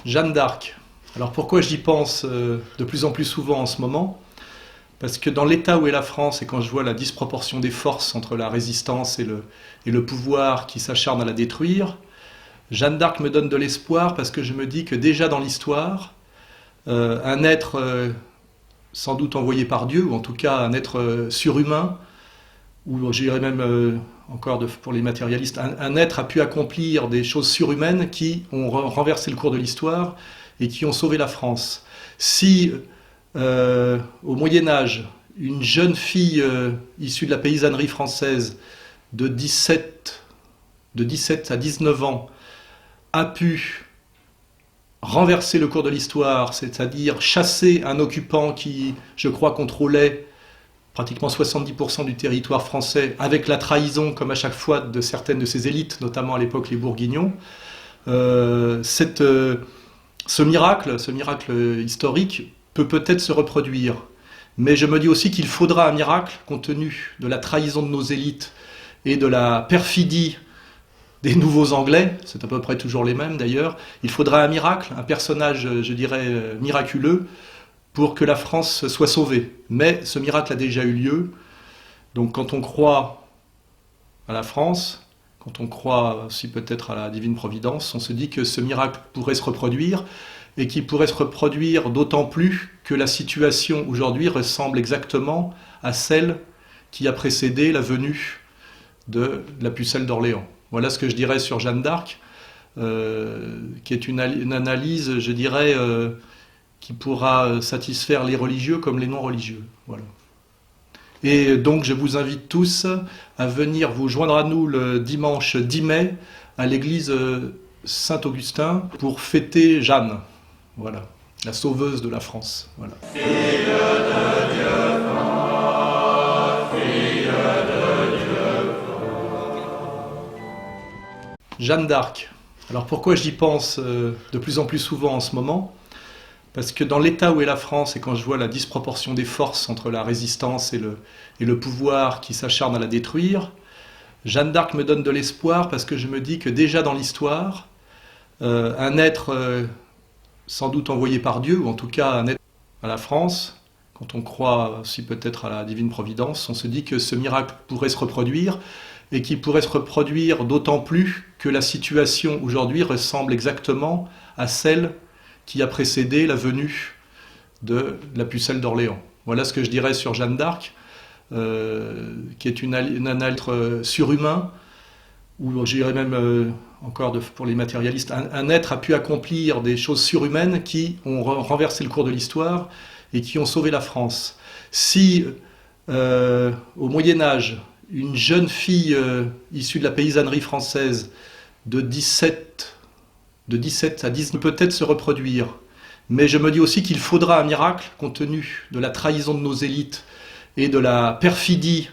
Jeanne d'Arc. Alors pourquoi j'y pense de plus en plus souvent en ce moment? Parce que dans l'état où est la France, et quand je vois la disproportion des forces entre la résistance et le pouvoir qui s'acharne à la détruire, Jeanne d'Arc me donne de l'espoir parce que je me dis que déjà dans l'histoire, un être sans doute envoyé par Dieu, ou en tout cas un être surhumain, ou je dirais même pour les matérialistes, un être a pu accomplir des choses surhumaines qui ont renversé le cours de l'histoire et qui ont sauvé la France. Si au Moyen Âge, une jeune fille issue de la paysannerie française de 17 à 19 ans a pu renverser le cours de l'histoire, c'est-à-dire chasser un occupant qui, je crois, contrôlait pratiquement 70% du territoire français, avec la trahison, comme à chaque fois, de certaines de ses élites, notamment à l'époque les Bourguignons. Ce miracle historique, peut peut-être se reproduire. Mais je me dis aussi qu'il faudra un miracle, compte tenu de la trahison de nos élites et de la perfidie des nouveaux Anglais, c'est à peu près toujours les mêmes d'ailleurs. Il faudra un miracle, un personnage, je dirais, miraculeux, pour que la France soit sauvée. Mais ce miracle a déjà eu lieu. Donc quand on croit à la France, quand on croit aussi peut-être à la divine providence, on se dit que ce miracle pourrait se reproduire, et qui pourrait se reproduire d'autant plus que la situation aujourd'hui ressemble exactement à celle qui a précédé la venue de la pucelle d'Orléans. Voilà ce que je dirais sur Jeanne d'Arc, qui est une analyse, je dirais, qui pourra satisfaire les religieux comme les non-religieux. Voilà. Et donc je vous invite tous à venir vous joindre à nous le dimanche 10 mai à l'église Saint-Augustin pour fêter Jeanne. Voilà, la sauveuse de la France. Voilà. Fille de Dieu, fille de Dieu. Jeanne d'Arc. Alors pourquoi j'y pense de plus en plus souvent en ce moment? Parce que dans l'état où est la France, et quand je vois la disproportion des forces entre la résistance et le pouvoir qui s'acharne à la détruire, Jeanne d'Arc me donne de l'espoir parce que je me dis que déjà dans l'histoire, un être sans doute envoyé par Dieu, ou en tout cas un être à la France, quand on croit aussi peut-être à la divine providence, on se dit que ce miracle pourrait se reproduire, et qui pourrait se reproduire d'autant plus que la situation aujourd'hui ressemble exactement à celle qui a précédé la venue de la pucelle d'Orléans. Voilà ce que je dirais sur Jeanne d'Arc, qui est un être surhumain, ou je dirais même pour les matérialistes, un être a pu accomplir des choses surhumaines qui ont renversé le cours de l'histoire et qui ont sauvé la France. Si au Moyen Âge, une jeune fille issue de la paysannerie française de 17 à 19 peut peut-être se reproduire, mais je me dis aussi qu'il faudra un miracle, compte tenu de la trahison de nos élites et de la perfidie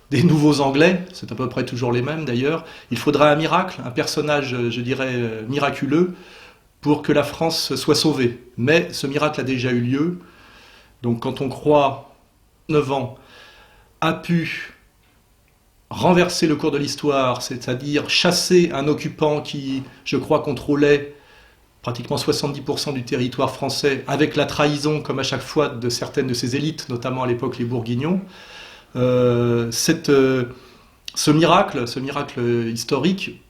des nouveaux Anglais, c'est à peu près toujours les mêmes d'ailleurs. Il faudra un miracle, un personnage, je dirais, miraculeux, pour que la France soit sauvée. Mais ce miracle a déjà eu lieu. Donc quand on croit, 9 ans, a pu renverser le cours de l'histoire, c'est-à-dire chasser un occupant qui, je crois, contrôlait pratiquement 70% du territoire français, avec la trahison, comme à chaque fois, de certaines de ses élites, notamment à l'époque les Bourguignons. Ce miracle historique,